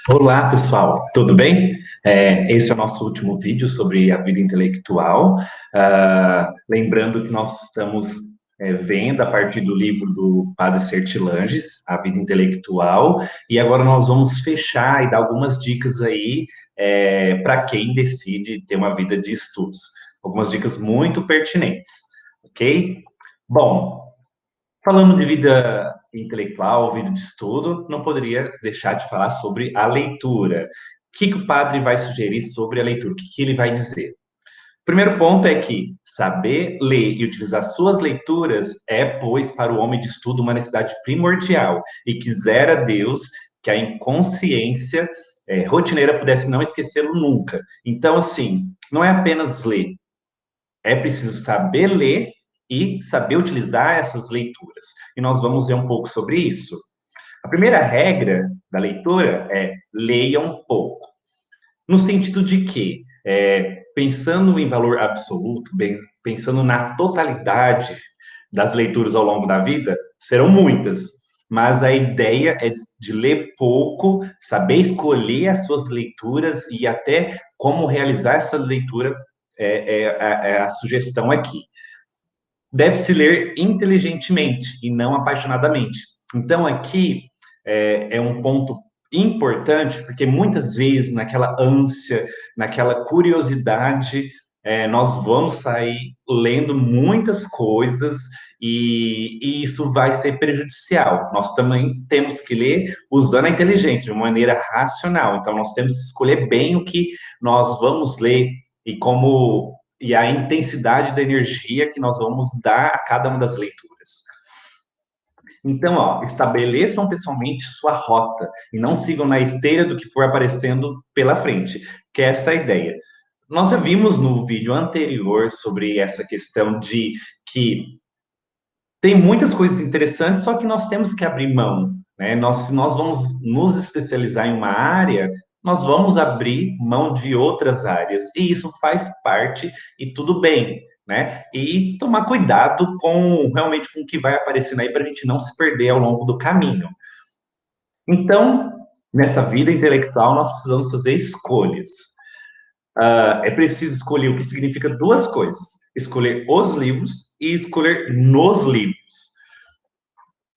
Olá, pessoal, tudo bem? Esse é o nosso último vídeo sobre a vida intelectual. Lembrando que nós estamos vendo a partir do livro do Padre Sertilanges, A Vida Intelectual, e agora nós vamos fechar e dar algumas dicas aí para quem decide ter uma vida de estudos. Algumas dicas muito pertinentes, ok? Bom, falando de vida intelectual, vida de estudo, não poderia deixar de falar sobre a leitura. O que o padre vai sugerir sobre a leitura? O que ele vai dizer? O primeiro ponto é que saber ler e utilizar suas leituras é, pois, para o homem de estudo uma necessidade primordial, e quisera Deus que a inconsciência rotineira pudesse não esquecê-lo nunca. Então, assim, não é apenas ler, é preciso saber ler e saber utilizar essas leituras. E nós vamos ver um pouco sobre isso. A primeira regra da leitura é leia um pouco. No sentido de que, pensando em valor absoluto, pensando na totalidade das leituras ao longo da vida, serão muitas. Mas a ideia é de ler pouco, saber escolher as suas leituras e até como realizar essa leitura é a sugestão aqui. Deve-se ler inteligentemente e não apaixonadamente. Então, aqui é um ponto importante, porque muitas vezes, naquela ânsia, naquela curiosidade, nós vamos sair lendo muitas coisas e isso vai ser prejudicial. Nós também temos que ler usando a inteligência, de uma maneira racional. Então, nós temos que escolher bem o que nós vamos ler e como e a intensidade da energia que nós vamos dar a cada uma das leituras. Então, ó, estabeleçam pessoalmente sua rota e não sigam na esteira do que for aparecendo pela frente, que é essa ideia. Nós já vimos no vídeo anterior sobre essa questão de que tem muitas coisas interessantes, só que nós temos que abrir mão, né? Se nós vamos nos especializar em uma área, nós vamos abrir mão de outras áreas, e isso faz parte, e tudo bem, né? E tomar cuidado com realmente com o que vai aparecendo aí para a gente não se perder ao longo do caminho. Então, nessa vida intelectual, nós precisamos fazer escolhas. É preciso escolher o que significa duas coisas: escolher os livros e escolher nos livros.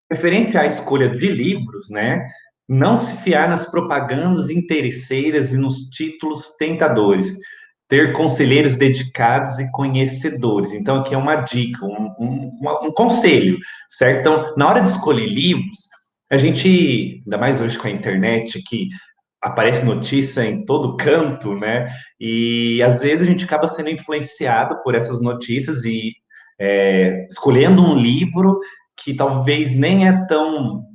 Referente à escolha de livros, né? Não se fiar nas propagandas interesseiras e nos títulos tentadores. Ter conselheiros dedicados e conhecedores. Então, aqui é uma dica, um conselho, certo? Então, na hora de escolher livros, a gente, ainda mais hoje com a internet, que aparece notícia em todo canto, né? E às vezes a gente acaba sendo influenciado por essas notícias e escolhendo um livro que talvez nem é tão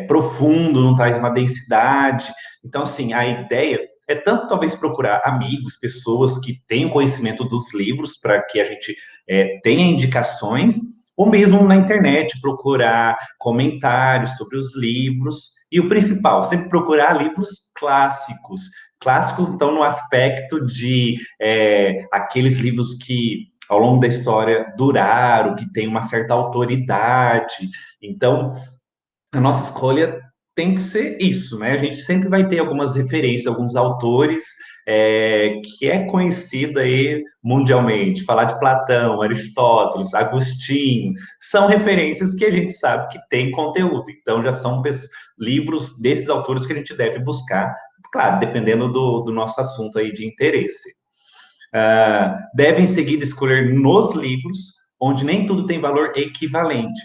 profundo, não traz uma densidade. Então, assim, a ideia é tanto talvez procurar amigos, pessoas que tenham conhecimento dos livros para que a gente tenha indicações, ou mesmo na internet procurar comentários sobre os livros. E o principal, sempre procurar livros clássicos. Clássicos, então, no aspecto de aqueles livros que ao longo da história duraram, que tem uma certa autoridade. Então, a nossa escolha tem que ser isso, né? A gente sempre vai ter algumas referências, alguns autores que é conhecido aí mundialmente. Falar de Platão, Aristóteles, Agostinho, são referências que a gente sabe que tem conteúdo. Então, já são livros desses autores que a gente deve buscar, claro, dependendo do nosso assunto aí de interesse. Deve em seguida escolher nos livros, onde nem tudo tem valor equivalente.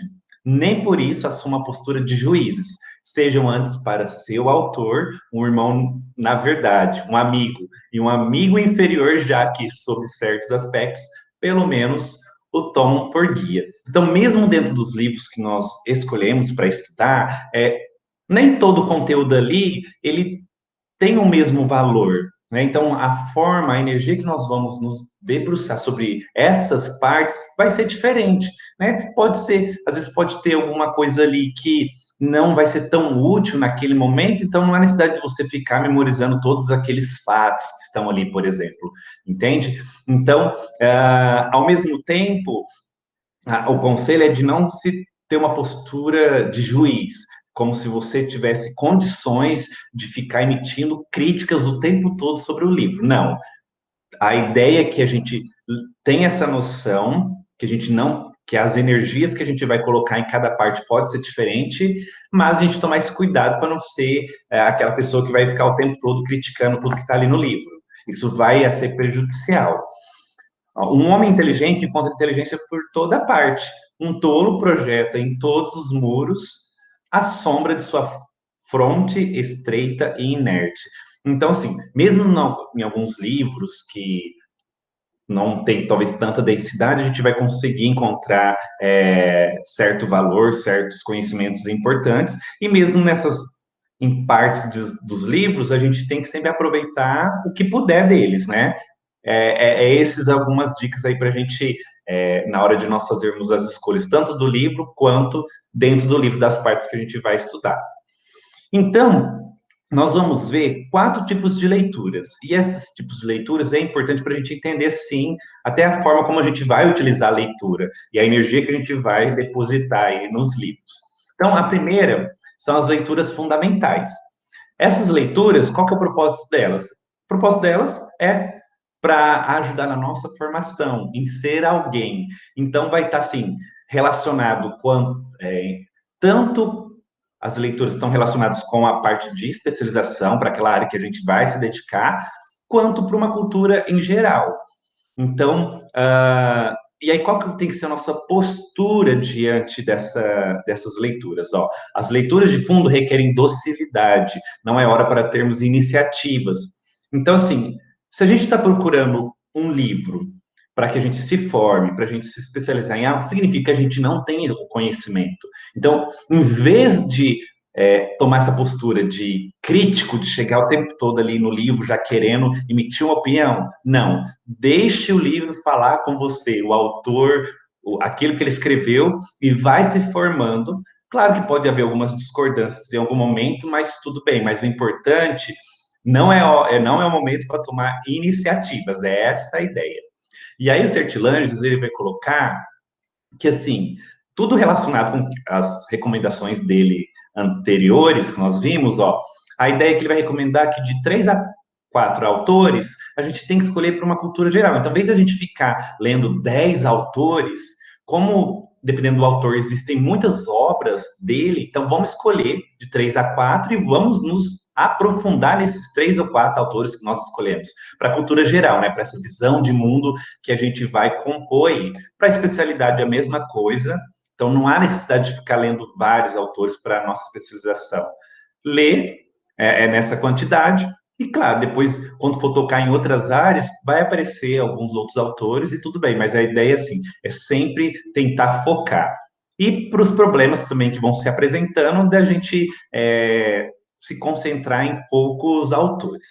Nem por isso assuma a postura de juízes. Sejam antes para seu autor um irmão na verdade, um amigo, e um amigo inferior, já que, sob certos aspectos, pelo menos o tomam por guia. Então, mesmo dentro dos livros que nós escolhemos para estudar, nem todo o conteúdo ali, ele tem o mesmo valor, né? Então, a forma, a energia que nós vamos nos debruçar sobre essas partes vai ser diferente, né? Pode ser, às vezes pode ter alguma coisa ali que não vai ser tão útil naquele momento, então não há necessidade de você ficar memorizando todos aqueles fatos que estão ali, por exemplo, entende? Então, ao mesmo tempo, o conselho é de não se ter uma postura de juiz. como se você tivesse condições de ficar emitindo críticas o tempo todo sobre o livro. Não. A ideia é que a gente tem essa noção, que a gente não, que as energias que a gente vai colocar em cada parte pode ser diferente, mas a gente tomar esse cuidado para não ser aquela pessoa que vai ficar o tempo todo criticando tudo que está ali no livro. Isso vai ser prejudicial. Um homem inteligente encontra inteligência por toda parte. Um tolo projeta em todos os muros a sombra de sua fronte estreita e inerte. Então, assim, mesmo em alguns livros que não tem talvez tanta densidade, a gente vai conseguir encontrar certo valor, certos conhecimentos importantes, e mesmo em partes dos livros, a gente tem que sempre aproveitar o que puder deles, né? Esses algumas dicas aí para a gente, na hora de nós fazermos as escolhas, tanto do livro quanto dentro do livro das partes que a gente vai estudar. Então, nós vamos ver 4 tipos de leituras. E esses tipos de leituras é importante para a gente entender, sim, até a forma como a gente vai utilizar a leitura e a energia que a gente vai depositar aí nos livros. Então, a primeira são as leituras fundamentais. Essas leituras, qual que é o propósito delas? O propósito delas é para ajudar na nossa formação, em ser alguém. Então, vai estar, assim, relacionado com tanto as leituras estão relacionadas com a parte de especialização, para aquela área que a gente vai se dedicar, quanto para uma cultura em geral. Então, e aí qual que tem que ser a nossa postura diante dessas leituras? Ó, as leituras de fundo requerem docilidade, não é hora para termos iniciativas. Então, assim, se a gente está procurando um livro para que a gente se forme, para a gente se especializar em algo, significa que a gente não tem o conhecimento. Então, em vez de tomar essa postura de crítico, de chegar o tempo todo ali no livro já querendo emitir uma opinião, não. Deixe o livro falar com você, o autor, aquilo que ele escreveu, e vai se formando. Claro que pode haver algumas discordâncias em algum momento, mas tudo bem. Mas o importante não é o momento para tomar iniciativas, é essa a ideia. E aí o Sertilanges, ele vai colocar que, assim, tudo relacionado com as recomendações dele anteriores que nós vimos, ó, a ideia é que ele vai recomendar que de 3 a 4 autores, a gente tem que escolher para uma cultura geral. Então, ao invés de a gente ficar lendo 10 autores, como, dependendo do autor, existem muitas obras dele, então vamos escolher de 3 a 4 e vamos nos aprofundar nesses 3 ou 4 autores que nós escolhemos, para a cultura geral, né, para essa visão de mundo que a gente vai compor. Para a especialidade, a mesma coisa. Então, não há necessidade de ficar lendo vários autores para a nossa especialização. Lê nessa quantidade, e claro, depois, quando for tocar em outras áreas, vai aparecer alguns outros autores e tudo bem, mas a ideia, assim, é sempre tentar focar. E para os problemas também que vão se apresentando, da gente se concentrar em poucos autores.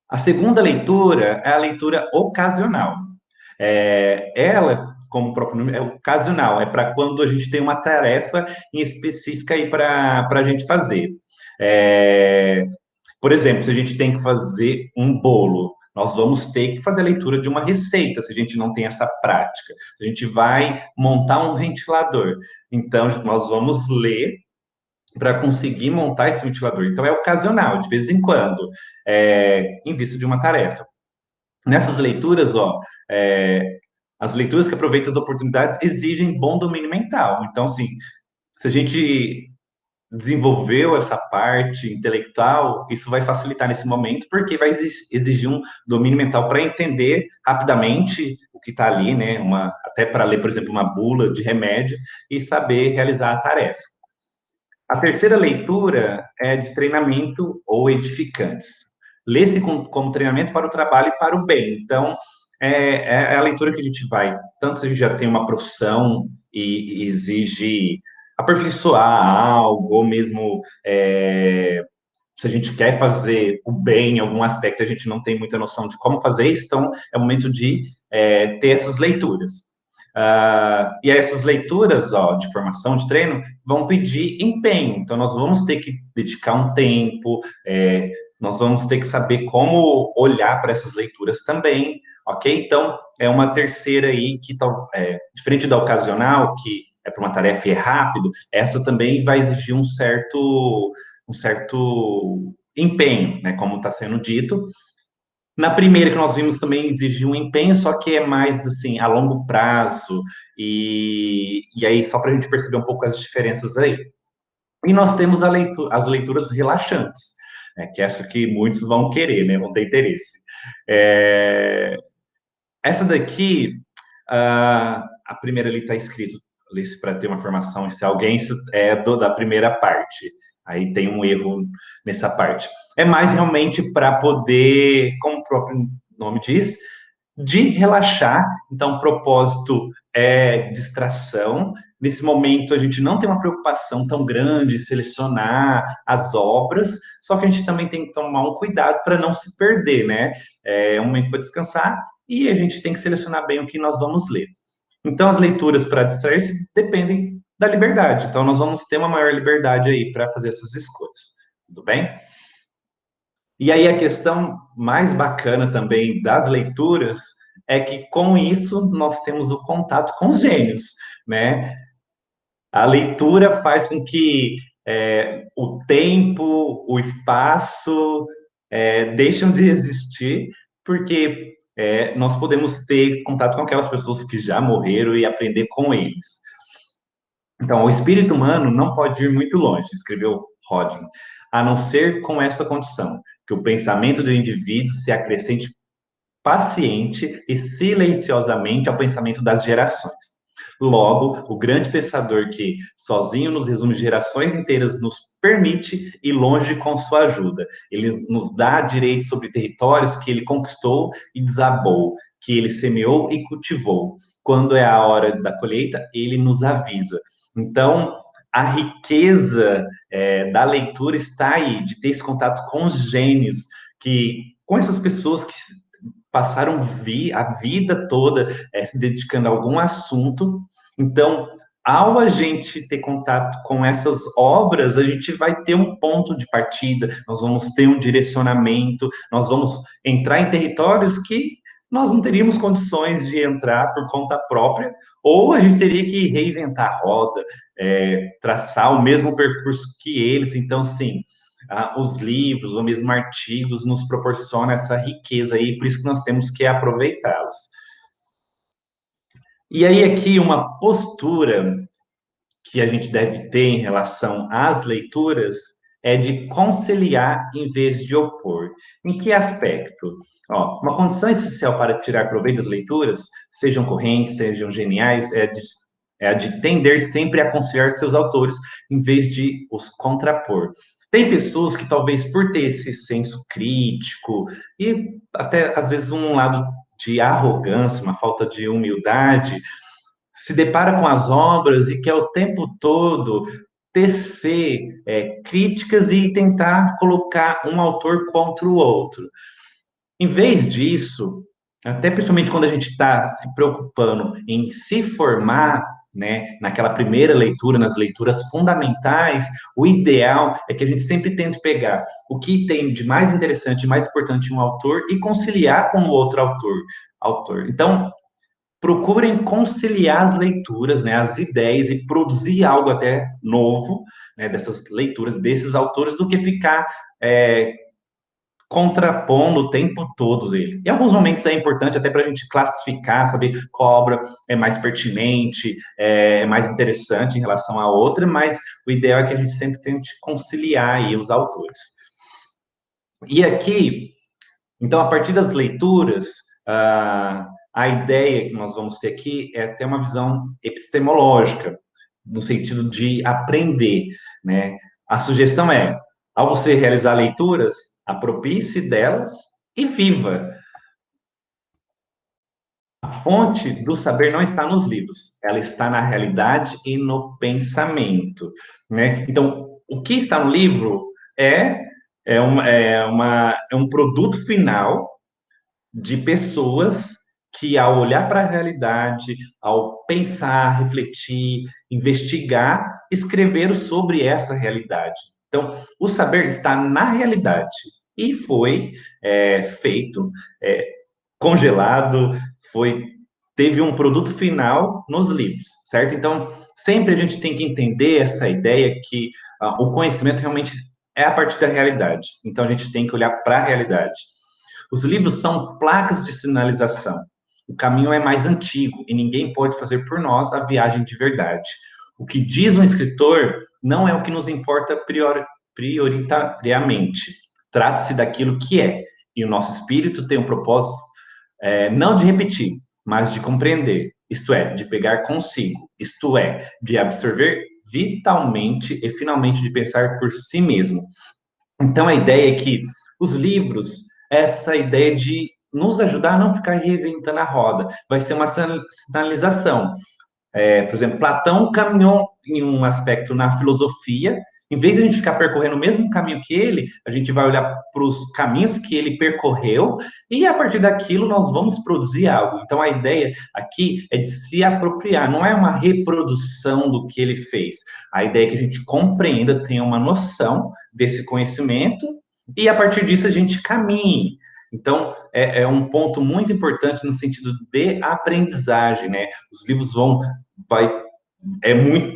A segunda leitura é a leitura ocasional. Ela, como o próprio nome, é ocasional, é para quando a gente tem uma tarefa em específica aí para a gente fazer. Por exemplo, se a gente tem que fazer um bolo, nós vamos ter que fazer a leitura de uma receita, se a gente não tem essa prática. Se a gente vai montar um ventilador, então nós vamos ler para conseguir montar esse ventilador. Então, é ocasional, de vez em quando, em vista de uma tarefa. Nessas leituras, ó, as leituras que aproveitam as oportunidades exigem bom domínio mental. Então, assim, se a gente desenvolveu essa parte intelectual, isso vai facilitar nesse momento, porque vai exigir um domínio mental para entender rapidamente o que está ali, né? Até para ler, por exemplo, uma bula de remédio e saber realizar a tarefa. A terceira leitura é de treinamento ou edificantes. Lê-se como treinamento para o trabalho e para o bem. Então, é a leitura que a gente vai, tanto se a gente já tem uma profissão e exige aperfeiçoar algo, ou mesmo se a gente quer fazer o bem em algum aspecto, a gente não tem muita noção de como fazer isso, então é o momento de ter essas leituras. E essas leituras, ó, de formação, de treino, vão pedir empenho. Então, nós vamos ter que dedicar um tempo, nós vamos ter que saber como olhar para essas leituras também, ok? Então, é uma terceira aí que, diferente da ocasional, que é para uma tarefa e é rápido, essa também vai exigir um certo empenho, né, como está sendo dito. Na primeira que nós vimos também exige um empenho, só que é mais assim a longo prazo, e aí só para a gente perceber um pouco as diferenças aí. E nós temos as leituras relaxantes, né, que é essa que muitos vão querer, né, vão ter interesse. É, essa daqui, a primeira ali está escrito, para ter uma formação, se alguém é da primeira parte, aí tem um erro nessa parte. É mais realmente para poder, como o próprio nome diz, de relaxar. Então, o propósito é distração. Nesse momento, a gente não tem uma preocupação tão grande em selecionar as obras, só que a gente também tem que tomar um cuidado para não se perder, né? É um momento para descansar e a gente tem que selecionar bem o que nós vamos ler. Então, as leituras para distrair-se dependem da liberdade. Então, nós vamos ter uma maior liberdade aí para fazer essas escolhas. Tudo bem? E aí a questão mais bacana também das leituras é que com isso nós temos o contato com os gênios, né? A leitura faz com que o tempo, o espaço deixam de existir, porque nós podemos ter contato com aquelas pessoas que já morreram e aprender com eles. Então, o espírito humano não pode ir muito longe, escreveu Rodin, a não ser com essa condição, que o pensamento do indivíduo se acrescente paciente e silenciosamente ao pensamento das gerações. Logo, o grande pensador que, sozinho, nos resume gerações inteiras, nos permite ir longe com sua ajuda. Ele nos dá direitos sobre territórios que ele conquistou e desabou, que ele semeou e cultivou. Quando é a hora da colheita, ele nos avisa. Então, a riqueza da leitura está aí, de ter esse contato com os gênios, que com essas pessoas que passaram a vida toda se dedicando a algum assunto. Então, ao a gente ter contato com essas obras, a gente vai ter um ponto de partida, nós vamos ter um direcionamento, nós vamos entrar em territórios que nós não teríamos condições de entrar por conta própria, ou a gente teria que reinventar a roda, traçar o mesmo percurso que eles. Então, assim, os livros ou mesmo artigos nos proporcionam essa riqueza aí, por isso que nós temos que aproveitá-los. E aí aqui uma postura que a gente deve ter em relação às leituras é de conciliar em vez de opor. Em que aspecto? Ó, uma condição essencial para tirar proveito das leituras, sejam correntes, sejam geniais, é a de tender sempre a conciliar seus autores em vez de os contrapor. Tem pessoas que talvez por ter esse senso crítico e até às vezes um lado de arrogância, uma falta de humildade, se depara com as obras e quer o tempo todo tecer críticas e tentar colocar um autor contra o outro. Em vez disso, até principalmente quando a gente está se preocupando em se formar, né, naquela primeira leitura, nas leituras fundamentais, o ideal é que a gente sempre tente pegar o que tem de mais interessante e mais importante em um autor e conciliar com o outro autor. Então, procurem conciliar as leituras, né, as ideias e produzir algo até novo, né, dessas leituras, desses autores, do que ficar contrapondo o tempo todo ele. Em alguns momentos é importante até para a gente classificar, saber qual obra é mais pertinente, é mais interessante em relação à outra, mas o ideal é que a gente sempre tente conciliar aí os autores. E aqui, então, a partir das leituras, a ideia que nós vamos ter aqui é ter uma visão epistemológica, no sentido de aprender, né? A sugestão é, ao você realizar leituras, aproprie-se delas e viva. A fonte do saber não está nos livros, ela está na realidade e no pensamento, né? Então, o que está no livro é um produto final de pessoas que, ao olhar para a realidade, ao pensar, refletir, investigar, escreveram sobre essa realidade. Então, o saber está na realidade e foi feito, congelado, teve um produto final nos livros, certo? Então, sempre a gente tem que entender essa ideia que o conhecimento realmente é a partir da realidade. Então, a gente tem que olhar para a realidade. Os livros são placas de sinalização. O caminho é mais antigo e ninguém pode fazer por nós a viagem de verdade. O que diz um escritor não é o que nos importa prioritariamente. Trata-se daquilo que é. E o nosso espírito tem um propósito não de repetir, mas de compreender, isto é, de pegar consigo, isto é, de absorver vitalmente e finalmente de pensar por si mesmo. Então, a ideia é que os livros, essa ideia de nos ajudar a não ficar reinventando a roda, vai ser uma sinalização. Por exemplo, Platão caminhou em um aspecto na filosofia. Em vez de a gente ficar percorrendo o mesmo caminho que ele, a gente vai olhar para os caminhos que ele percorreu e a partir daquilo nós vamos produzir algo. Então a ideia aqui é de se apropriar, não é uma reprodução do que ele fez. A ideia é que a gente compreenda, tenha uma noção desse conhecimento e a partir disso a gente caminhe. Então, é um ponto muito importante no sentido de aprendizagem, né? Os livros vai,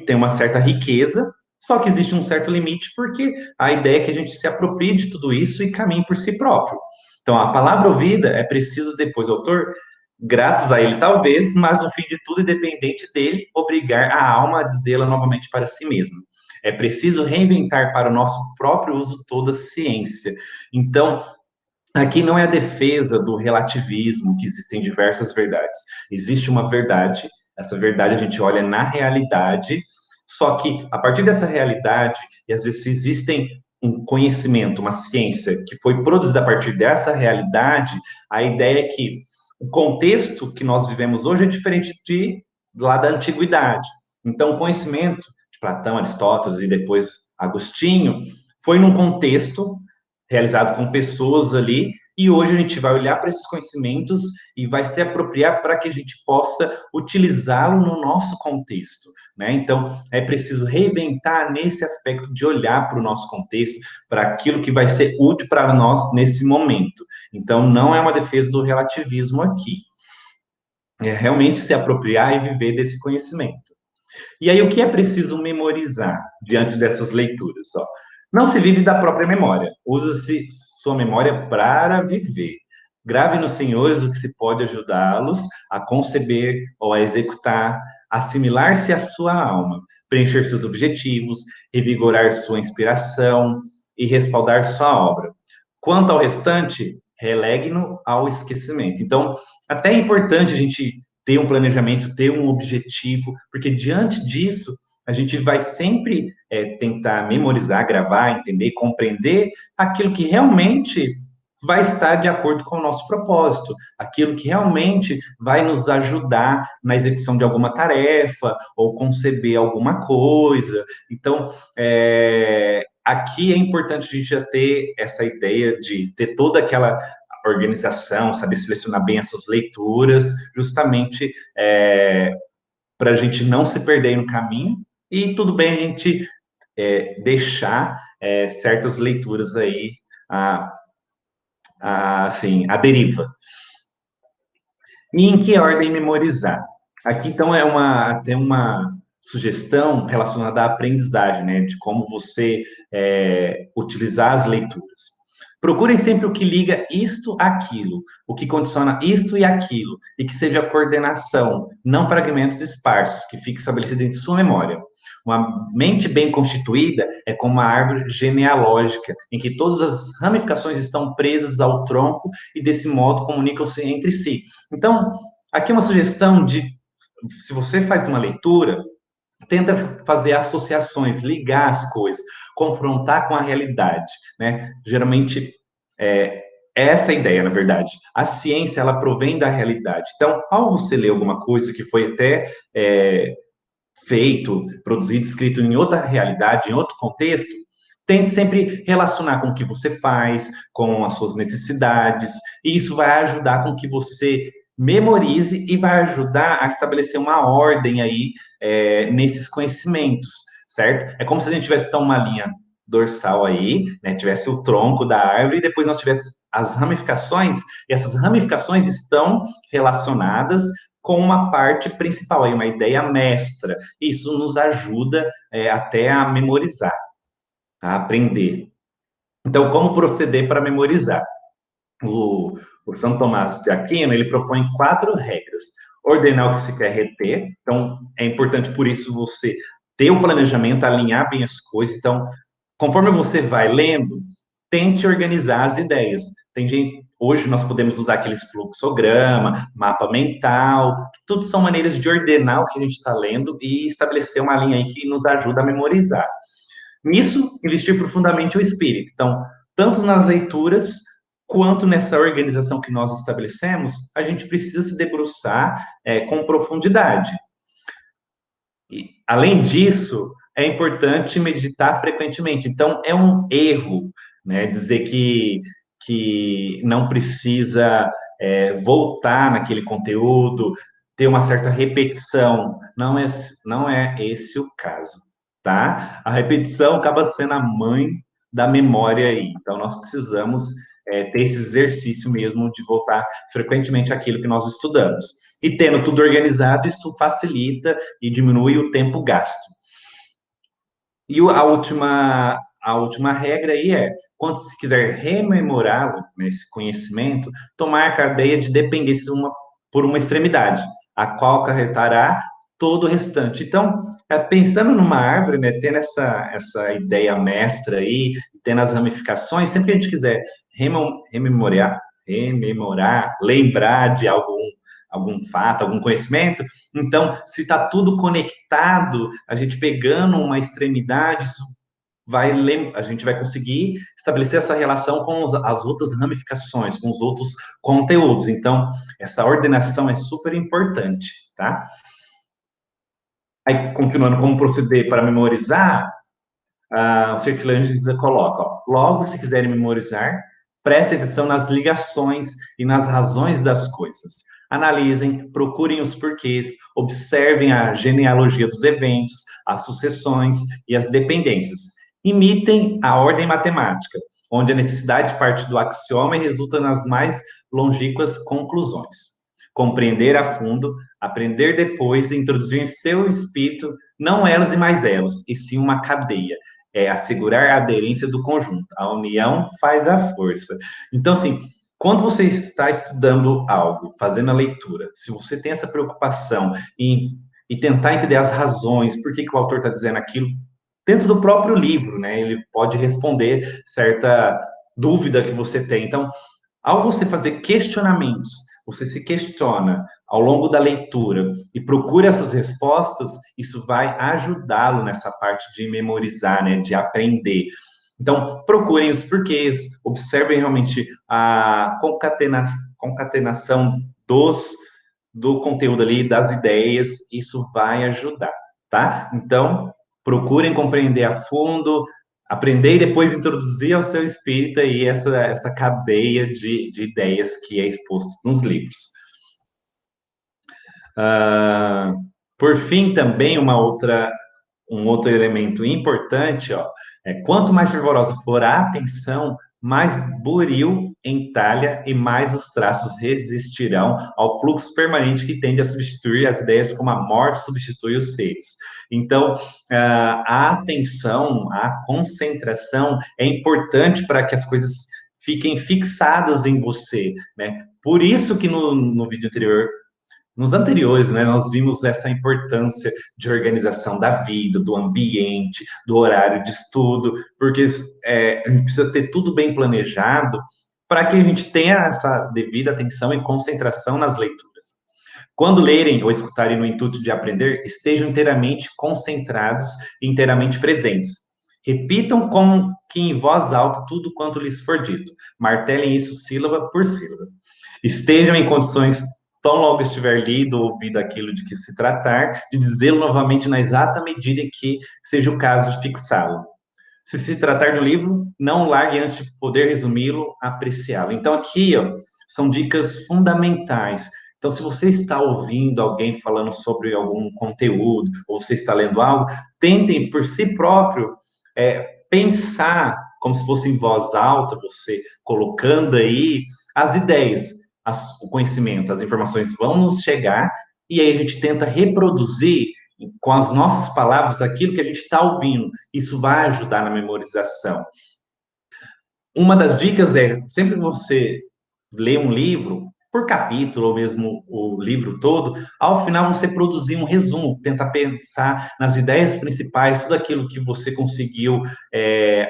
tem uma certa riqueza, só que existe um certo limite, porque a ideia é que a gente se aproprie de tudo isso e caminhe por si próprio. Então, a palavra ouvida é preciso depois o autor, graças a ele talvez, mas no fim de tudo, independente dele, obrigar a alma a dizê-la novamente para si mesma. É preciso reinventar para o nosso próprio uso toda a ciência. Então, aqui não é a defesa do relativismo, que existem diversas verdades. Existe uma verdade, essa verdade a gente olha na realidade, só que a partir dessa realidade, e às vezes existem um conhecimento, uma ciência que foi produzida a partir dessa realidade, a ideia é que o contexto que nós vivemos hoje é diferente de lá da antiguidade. Então, o conhecimento de Platão, Aristóteles e depois Agostinho foi num contexto realizado com pessoas ali, e hoje a gente vai olhar para esses conhecimentos e vai se apropriar para que a gente possa utilizá-lo no nosso contexto, né? Então, é preciso reinventar nesse aspecto de olhar para o nosso contexto, para aquilo que vai ser útil para nós nesse momento. Então, não é uma defesa do relativismo aqui. É realmente se apropriar e viver desse conhecimento. E aí, o que é preciso memorizar diante dessas leituras? Ó, não se vive da própria memória, usa-se sua memória para viver. Grave nos senhores o que se pode ajudá-los a conceber ou a executar, assimilar-se à sua alma, preencher seus objetivos, revigorar sua inspiração e respaldar sua obra. Quanto ao restante, relegue-no ao esquecimento. Então, até é importante a gente ter um planejamento, ter um objetivo, porque diante disso, a gente vai sempre tentar memorizar, gravar, entender, compreender aquilo que realmente vai estar de acordo com o nosso propósito, aquilo que realmente vai nos ajudar na execução de alguma tarefa ou conceber alguma coisa. Então, aqui é importante a gente já ter essa ideia de ter toda aquela organização, saber selecionar bem essas leituras, justamente para a gente não se perder no caminho, e tudo bem a gente deixar certas leituras aí assim, a deriva. E em que ordem memorizar? Aqui, então, tem uma sugestão relacionada à aprendizagem, né, de como você utilizar as leituras. Procurem sempre o que liga isto àquilo, o que condiciona isto e aquilo, e que seja coordenação, não fragmentos esparsos, que fique estabelecido em sua memória. Uma mente bem constituída é como uma árvore genealógica, em que todas as ramificações estão presas ao tronco e, desse modo, comunicam-se entre si. Então, aqui é uma sugestão de, se você faz uma leitura, tenta fazer associações, ligar as coisas, confrontar com a realidade, né? Geralmente, essa é a ideia, na verdade. A ciência, ela provém da realidade. Então, ao você ler alguma coisa que foi até feito, produzido, escrito em outra realidade, em outro contexto, tente sempre relacionar com o que você faz, com as suas necessidades, e isso vai ajudar com que você memorize e vai ajudar a estabelecer uma ordem aí nesses conhecimentos, certo? É como se a gente tivesse então uma linha dorsal aí, né? Tivesse o tronco da árvore e depois nós tivesse as ramificações, e essas ramificações estão relacionadas com uma parte principal, aí, uma ideia mestra. Isso nos ajuda até a memorizar, a aprender. Então, como proceder para memorizar? O, o São Tomás de Aquino, ele propõe 4 regras. Ordenar o que se quer reter, então é importante por isso você ter o planejamento, alinhar bem as coisas. Então, conforme você vai lendo, tente organizar as ideias. Tem gente, hoje nós podemos usar aqueles fluxograma, mapa mental, tudo são maneiras de ordenar o que a gente está lendo e estabelecer uma linha aí que nos ajuda a memorizar. Nisso, investir profundamente o espírito. Então, tanto nas leituras quanto nessa organização que nós estabelecemos, a gente precisa se debruçar com profundidade. E, além disso, é importante meditar frequentemente. Então, é um erro, né, dizer que não precisa voltar naquele conteúdo, ter uma certa repetição. Não é esse o caso, tá? A repetição acaba sendo a mãe da memória aí. Então, nós precisamos ter esse exercício mesmo de voltar frequentemente àquilo que nós estudamos. E tendo tudo organizado, isso facilita e diminui o tempo gasto. E a última regra aí é, quando se quiser rememorar esse conhecimento, tomar a cadeia de dependência por uma extremidade, a qual acarretará todo o restante. Então, pensando numa árvore, né, tendo essa ideia mestra aí, tendo as ramificações, sempre que a gente quiser rememorar, lembrar de algum fato, algum conhecimento. Então, se está tudo conectado, a gente pegando uma extremidade, a gente vai conseguir estabelecer essa relação com as outras ramificações, com os outros conteúdos. Então, essa ordenação é super importante, tá? Aí, continuando, como proceder para memorizar, o Sertilanges coloca, ó, logo, se quiserem memorizar, prestem atenção nas ligações e nas razões das coisas. Analisem, procurem os porquês, observem a genealogia dos eventos, as sucessões e as dependências. Imitem a ordem matemática, onde a necessidade parte do axioma e resulta nas mais longínquas conclusões. Compreender a fundo, aprender depois e introduzir em seu espírito não elos e mais elos, e sim uma cadeia, assegurar a aderência do conjunto. A união faz a força. Então, assim, quando você está estudando algo, fazendo a leitura, se você tem essa preocupação em tentar entender as razões, por que o autor está dizendo aquilo, dentro do próprio livro, né, ele pode responder certa dúvida que você tem. Então, ao você fazer questionamentos, você se questiona ao longo da leitura e procura essas respostas, isso vai ajudá-lo nessa parte de memorizar, né, de aprender. Então, procurem os porquês, observem realmente a concatenação do conteúdo ali, das ideias, isso vai ajudar, tá? Então, procurem compreender a fundo, aprender e depois introduzir ao seu espírito aí essa cadeia de ideias que é exposto nos livros. Por fim, também um outro elemento importante, ó, quanto mais fervorosa for a atenção, mais buril entalha e mais os traços resistirão ao fluxo permanente que tende a substituir as ideias como a morte substitui os seres. Então, a atenção, a concentração é importante para que as coisas fiquem fixadas em você, né? Por isso que no vídeo anterior nos anteriores, né, nós vimos essa importância de organização da vida, do ambiente, do horário de estudo, porque a gente precisa ter tudo bem planejado para que a gente tenha essa devida atenção e concentração nas leituras. Quando lerem ou escutarem no intuito de aprender, estejam inteiramente concentrados e inteiramente presentes. Repitam como que em voz alta tudo quanto lhes for dito. Martelem isso sílaba por sílaba. Estejam em condições, tão logo estiver lido ou ouvido aquilo de que se tratar, de dizê-lo novamente na exata medida em que seja o caso de fixá-lo. Se tratar de um livro, não largue antes de poder resumi-lo, apreciá-lo. Então, aqui, ó, são dicas fundamentais. Então, se você está ouvindo alguém falando sobre algum conteúdo, ou você está lendo algo, tentem por si próprio pensar como se fosse em voz alta, você colocando aí as ideias, o conhecimento, as informações vão nos chegar e aí a gente tenta reproduzir com as nossas palavras aquilo que a gente está ouvindo. Isso vai ajudar na memorização. Uma das dicas é, sempre que você lê um livro, por capítulo, ou mesmo o livro todo, ao final você produzir um resumo, tentar pensar nas ideias principais, tudo aquilo que você conseguiu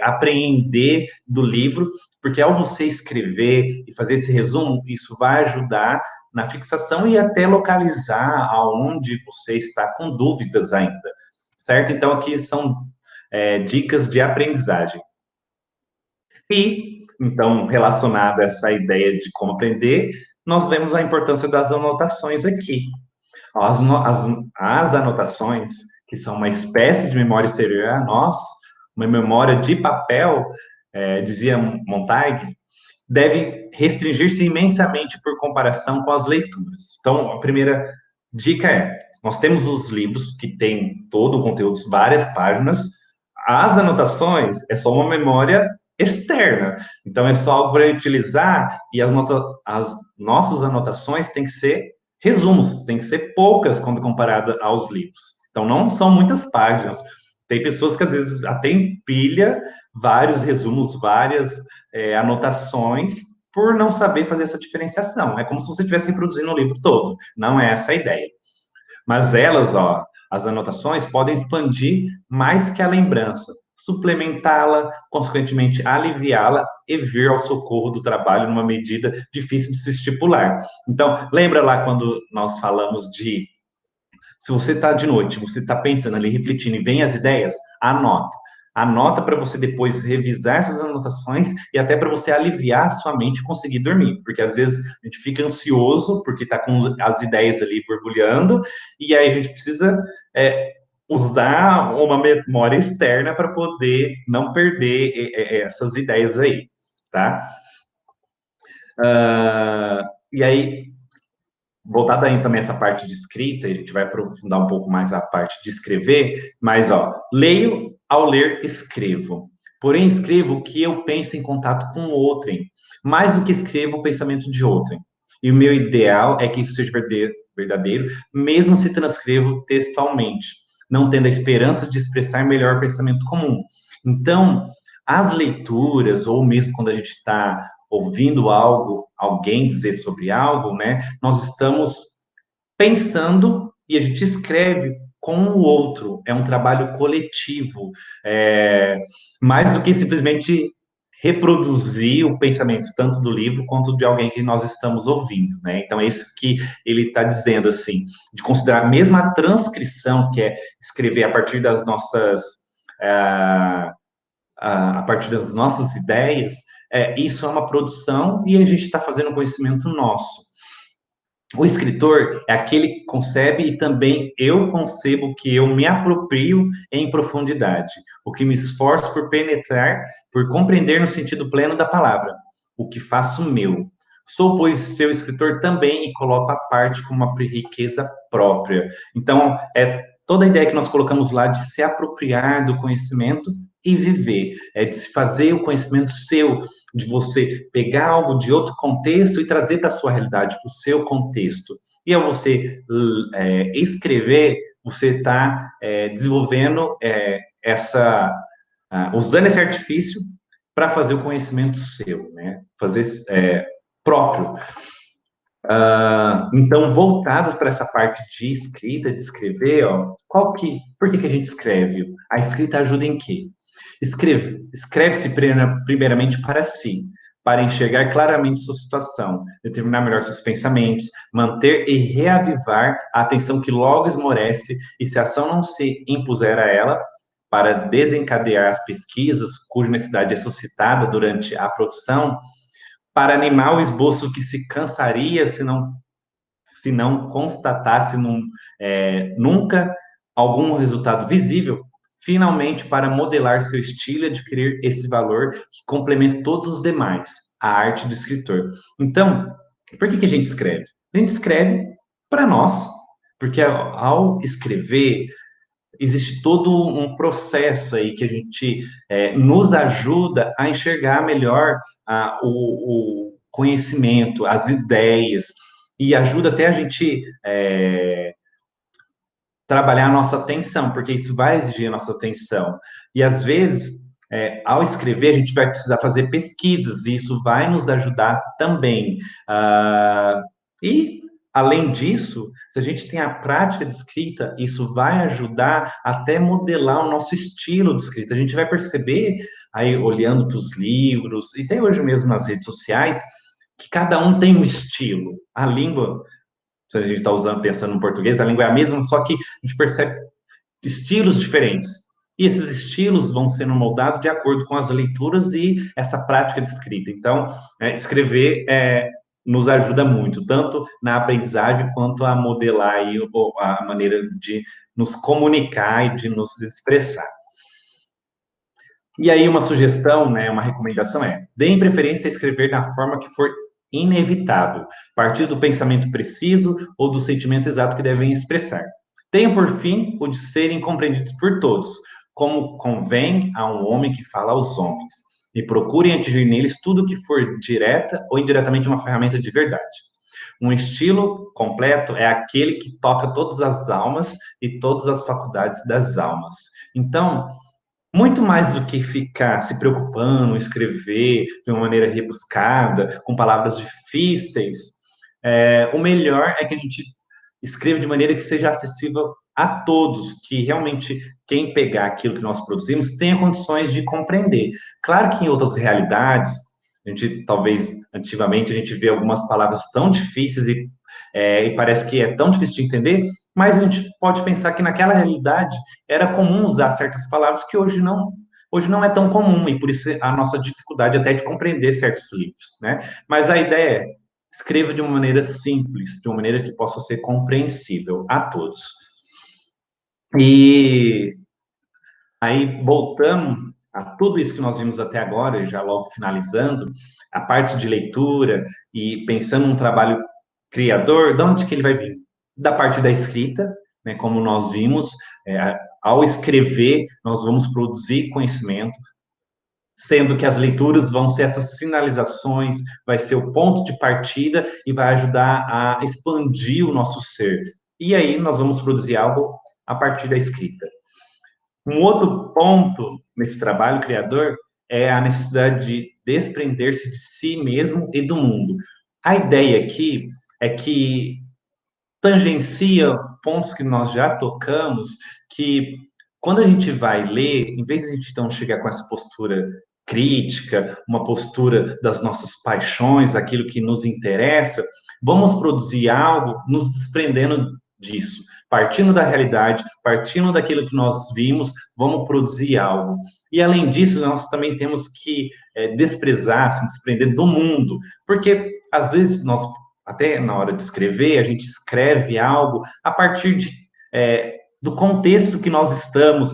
apreender do livro, porque ao você escrever e fazer esse resumo, isso vai ajudar na fixação e até localizar aonde você está com dúvidas ainda, certo? Então, aqui são dicas de aprendizagem. E, então, relacionada a essa ideia de como aprender, nós vemos a importância das anotações aqui. As anotações, que são uma espécie de memória exterior a nós, uma memória de papel, dizia Montaigne, deve restringir-se imensamente por comparação com as leituras. Então, a primeira dica é: nós temos os livros que têm todo o conteúdo, várias páginas, as anotações é só uma memória externa. Então, é só algo para utilizar e as nossas anotações têm que ser resumos, tem que ser poucas quando comparada aos livros. Então, não são muitas páginas. Tem pessoas que às vezes até empilha vários resumos, várias anotações, por não saber fazer essa diferenciação. É como se você estivesse reproduzindo o livro todo. Não é essa a ideia. Mas elas, ó, as anotações podem expandir mais que a lembrança, suplementá-la, consequentemente aliviá-la e vir ao socorro do trabalho numa medida difícil de se estipular. Então, lembra lá quando nós falamos de se você está de noite, você está pensando ali, refletindo e vem as ideias, anota. Anota para você depois revisar essas anotações e até para você aliviar a sua mente e conseguir dormir. Porque às vezes a gente fica ansioso porque está com as ideias ali borbulhando e aí a gente precisa usar uma memória externa para poder não perder essas ideias aí, tá? E aí, voltada aí também essa parte de escrita, a gente vai aprofundar um pouco mais a parte de escrever, mas, ó, leio, ao ler, escrevo. Porém, escrevo o que eu penso em contato com outrem, mais do que escrevo o pensamento de outrem. E o meu ideal é que isso seja verdadeiro, mesmo se transcrevo textualmente, não tendo a esperança de expressar melhor o pensamento comum. Então, as leituras, ou mesmo quando a gente está ouvindo algo, alguém dizer sobre algo, né? Nós estamos pensando e a gente escreve com o outro. É um trabalho coletivo, mais do que simplesmente reproduzir o pensamento tanto do livro quanto de alguém que nós estamos ouvindo, né? Então é isso que ele está dizendo assim, de considerar mesmo a transcrição, que é escrever a partir das nossas a partir das nossas ideias, isso é uma produção e a gente está fazendo conhecimento nosso. O escritor é aquele que concebe e também eu concebo que eu me aproprio em profundidade, o que me esforço por penetrar, por compreender no sentido pleno da palavra, o que faço meu. Sou, pois, seu escritor também e coloco a parte como uma riqueza própria. Então, é toda a ideia que nós colocamos lá de se apropriar do conhecimento e viver, de se fazer o conhecimento seu, de você pegar algo de outro contexto e trazer para a sua realidade, para o seu contexto. E ao você escrever, você está desenvolvendo usando esse artifício para fazer o conhecimento seu, né? Fazer próprio. Então, voltados para essa parte de escrita, de escrever, ó, por que a gente escreve? A escrita ajuda em quê? Escreve-se primeiramente para si, para enxergar claramente sua situação, determinar melhor seus pensamentos, manter e reavivar a atenção que logo esmorece, e se a ação não se impuser a ela, para desencadear as pesquisas cuja necessidade é suscitada durante a produção, para animar o esboço que se cansaria se não constatasse nunca algum resultado visível, finalmente para modelar seu estilo e adquirir esse valor que complementa todos os demais, a arte do escritor. Então, por que a gente escreve? A gente escreve para nós, porque ao escrever, existe todo um processo aí que a gente nos ajuda a enxergar melhor o conhecimento, as ideias. e ajuda até a gente trabalhar a nossa atenção, porque isso vai exigir a nossa atenção. E às vezes, ao escrever, a gente vai precisar fazer pesquisas, e isso vai nos ajudar também. E, além disso, se a gente tem a prática de escrita, isso vai ajudar até modelar o nosso estilo de escrita. A gente vai perceber, aí olhando para os livros, e tem hoje mesmo nas redes sociais, que cada um tem um estilo. A língua, se a gente está usando, pensando no português, a língua é a mesma, só que a gente percebe estilos diferentes. E esses estilos vão sendo moldados de acordo com as leituras e essa prática de escrita. Então, escrever nos ajuda muito, tanto na aprendizagem quanto a modelar aí, a maneira de nos comunicar e de nos expressar. E aí, uma sugestão, né, uma recomendação deem preferência a escrever da forma que for inevitável, partir do pensamento preciso ou do sentimento exato que devem expressar. Tenham por fim o de serem compreendidos por todos, como convém a um homem que fala aos homens, e procurem atingir neles tudo que for direta ou indiretamente uma ferramenta de verdade. Um estilo completo é aquele que toca todas as almas e todas as faculdades das almas. Então, muito mais do que ficar se preocupando, escrever de uma maneira rebuscada, com palavras difíceis, o melhor é que a gente escreva de maneira que seja acessível a todos, que realmente quem pegar aquilo que nós produzimos tenha condições de compreender. Claro que em outras realidades, a gente talvez antigamente a gente vê algumas palavras tão difíceis e parece que é tão difícil de entender, mas a gente pode pensar que naquela realidade era comum usar certas palavras que hoje não é tão comum, e por isso a nossa dificuldade até de compreender certos livros, né? Mas a ideia é escreva de uma maneira simples, de uma maneira que possa ser compreensível a todos. E aí, voltando a tudo isso que nós vimos até agora, e já logo finalizando, a parte de leitura e pensando num trabalho criador, de onde que ele vai vir? Da parte da escrita, né, como nós vimos, ao escrever, nós vamos produzir conhecimento, sendo que as leituras vão ser essas sinalizações, vai ser o ponto de partida e vai ajudar a expandir o nosso ser. E aí nós vamos produzir algo a partir da escrita. Um outro ponto nesse trabalho criador é a necessidade de desprender-se de si mesmo e do mundo. A ideia aqui é que tangencia pontos que nós já tocamos, que quando a gente vai ler, em vez de a gente então chegar com essa postura crítica, uma postura das nossas paixões, aquilo que nos interessa, vamos produzir algo nos desprendendo disso, partindo da realidade, partindo daquilo que nós vimos, vamos produzir algo. E além disso, nós também temos que desprezar, se desprender do mundo, porque às vezes nós até na hora de escrever, a gente escreve algo a partir do contexto que nós estamos.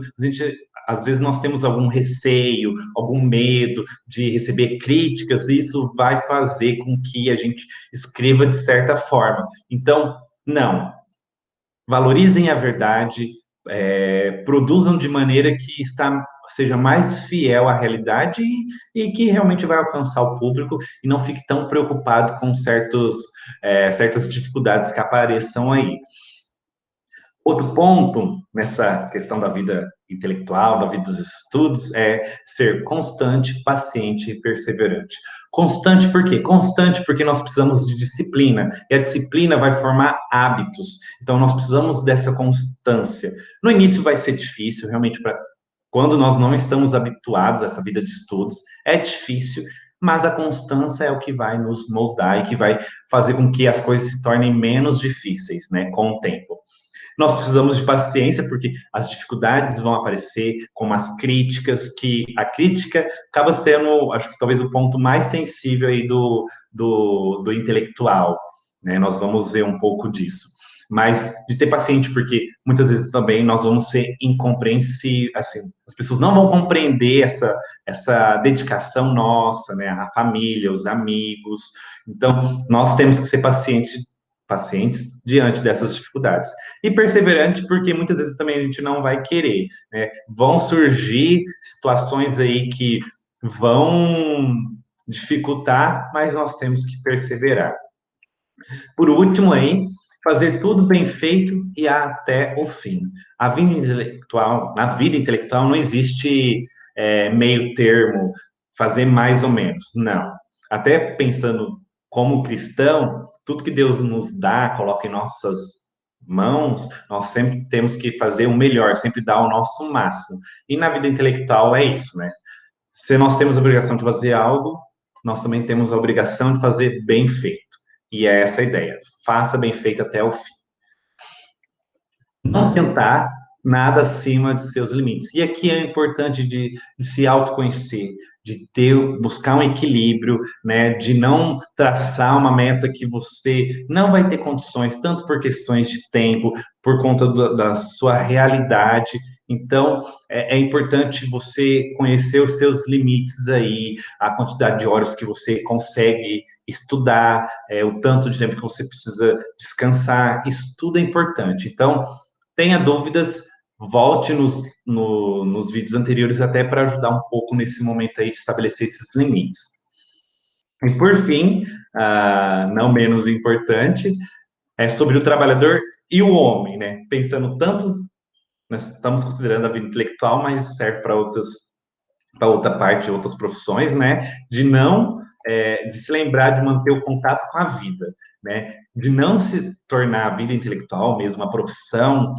Às vezes nós temos algum receio, algum medo de receber críticas, e isso vai fazer com que a gente escreva de certa forma. Então, não, valorizem a verdade, produzam de maneira que seja mais fiel à realidade e que realmente vai alcançar o público e não fique tão preocupado com certas dificuldades que apareçam aí. Outro ponto nessa questão da vida intelectual, da vida dos estudos, é ser constante, paciente e perseverante. Constante por quê? Constante porque nós precisamos de disciplina, e a disciplina vai formar hábitos. Então, nós precisamos dessa constância. No início vai ser difícil, realmente, quando nós não estamos habituados a essa vida de estudos, é difícil, mas a constância é o que vai nos moldar e que vai fazer com que as coisas se tornem menos difíceis, né, com o tempo. Nós precisamos de paciência, porque as dificuldades vão aparecer, como as críticas, que a crítica acaba sendo, acho que talvez o ponto mais sensível aí do intelectual, né? Nós vamos ver um pouco disso. Mas de ter paciente, porque muitas vezes também nós vamos ser incompreensíveis, assim, as pessoas não vão compreender essa dedicação nossa, né? A família, os amigos. Então, nós temos que ser pacientes diante dessas dificuldades. E perseverante, porque muitas vezes também a gente não vai querer, né? Vão surgir situações aí que vão dificultar, mas nós temos que perseverar. Por último, aí, fazer tudo bem feito e até o fim. Na vida intelectual não existe meio termo, fazer mais ou menos. Não. Até pensando como cristão, tudo que Deus nos dá, coloca em nossas mãos, nós sempre temos que fazer o melhor, sempre dar o nosso máximo. E na vida intelectual é isso, né? Se nós temos a obrigação de fazer algo, nós também temos a obrigação de fazer bem feito. E é essa a ideia. Faça bem feito até o fim. Não tentar nada acima de seus limites. E aqui é importante de se autoconhecer, de buscar um equilíbrio, né, de não traçar uma meta que você não vai ter condições, tanto por questões de tempo, por conta da sua realidade. Então, é importante você conhecer os seus limites aí, a quantidade de horas que você consegue estudar, o tanto de tempo que você precisa descansar, isso tudo é importante. Então, tenha dúvidas, volte nos vídeos anteriores até para ajudar um pouco nesse momento aí de estabelecer esses limites. E por fim, não menos importante, é sobre o trabalhador e o homem, né? Pensando tanto, nós estamos considerando a vida intelectual, mas serve para outra parte, outras profissões, né? De se lembrar de manter o contato com a vida, né? De não se tornar a vida intelectual, mesmo a profissão,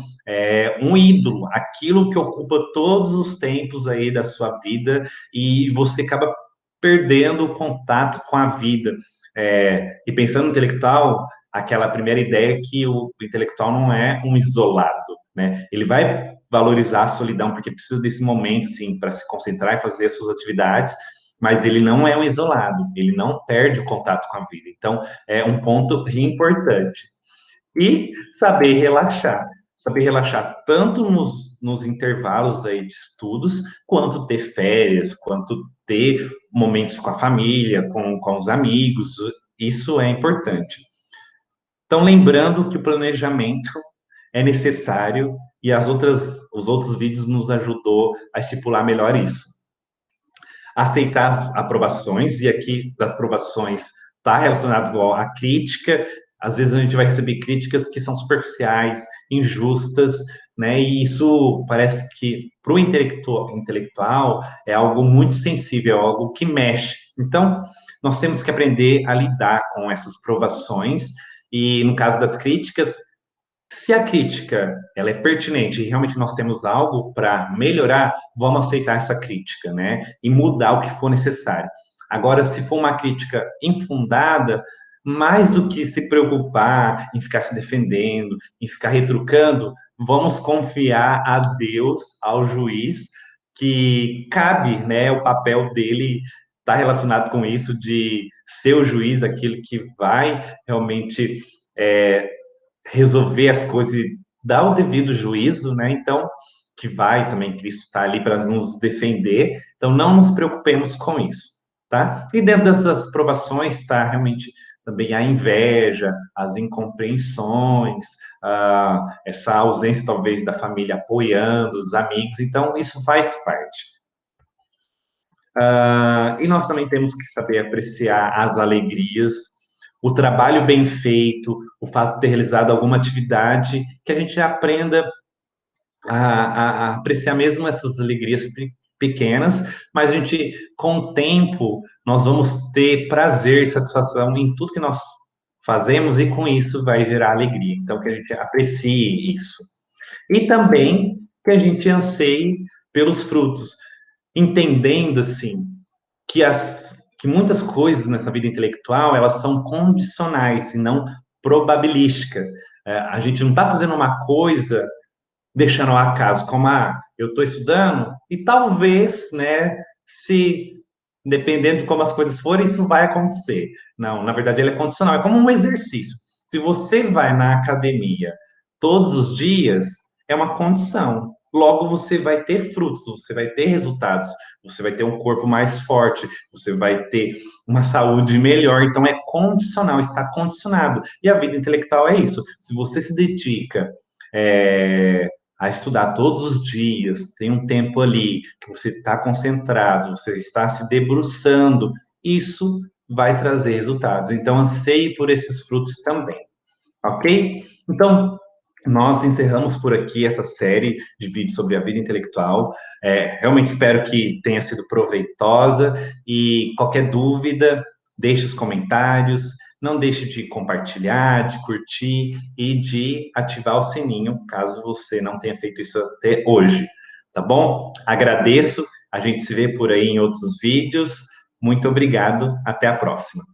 um ídolo, aquilo que ocupa todos os tempos aí da sua vida e você acaba perdendo o contato com a vida. E pensando no intelectual, aquela primeira ideia é que o intelectual não é um isolado, né? Ele vai valorizar a solidão porque precisa desse momento, assim, para se concentrar e fazer as suas atividades, mas ele não é um isolado, ele não perde o contato com a vida. Então, é um ponto importante. E saber relaxar tanto nos intervalos aí de estudos, quanto ter férias, quanto ter momentos com a família, com os amigos, isso é importante. Então, lembrando que o planejamento é necessário e os outros vídeos nos ajudou a estipular melhor isso. Aceitar as aprovações, e aqui das aprovações está relacionado à crítica, às vezes a gente vai receber críticas que são superficiais, injustas, né? E isso parece que para o intelectual é algo muito sensível, é algo que mexe. Então, nós temos que aprender a lidar com essas provações, e no caso das críticas, se a crítica ela é pertinente e realmente nós temos algo para melhorar, vamos aceitar essa crítica, né? E mudar o que for necessário. Agora, se for uma crítica infundada, mais do que se preocupar em ficar se defendendo, em ficar retrucando, vamos confiar a Deus, ao juiz, que cabe, né, o papel dele está relacionado com isso de ser o juiz, aquele que vai realmente resolver as coisas e dar o devido juízo, né? Então, que vai também, Cristo está ali para nos defender, então não nos preocupemos com isso, tá? E dentro dessas provações está realmente também a inveja, as incompreensões, essa ausência talvez da família apoiando, os amigos, então isso faz parte. E nós também temos que saber apreciar as alegrias, o trabalho bem feito, o fato de ter realizado alguma atividade, que a gente aprenda a apreciar mesmo essas alegrias pequenas, mas a gente, com o tempo, nós vamos ter prazer e satisfação em tudo que nós fazemos e com isso vai gerar alegria. Então, que a gente aprecie isso. E também que a gente anseie pelos frutos, entendendo, assim, que muitas coisas nessa vida intelectual, elas são condicionais e não probabilística. A gente não está fazendo uma coisa deixando ao acaso, como, eu estou estudando e talvez, né, se dependendo de como as coisas forem, isso vai acontecer. Não, na verdade, ele é condicional, é como um exercício. Se você vai na academia todos os dias, é uma condição. Logo, você vai ter frutos, você vai ter resultados, você vai ter um corpo mais forte, você vai ter uma saúde melhor. Então, é condicional, está condicionado. E a vida intelectual é isso. Se você se dedica a estudar todos os dias, tem um tempo ali que você está concentrado, você está se debruçando, isso vai trazer resultados. Então, anseie por esses frutos também, ok? Então, nós encerramos por aqui essa série de vídeos sobre a vida intelectual. Realmente espero que tenha sido proveitosa e qualquer dúvida, deixe os comentários, não deixe de compartilhar, de curtir e de ativar o sininho, caso você não tenha feito isso até hoje, tá bom? Agradeço, a gente se vê por aí em outros vídeos. Muito obrigado, até a próxima.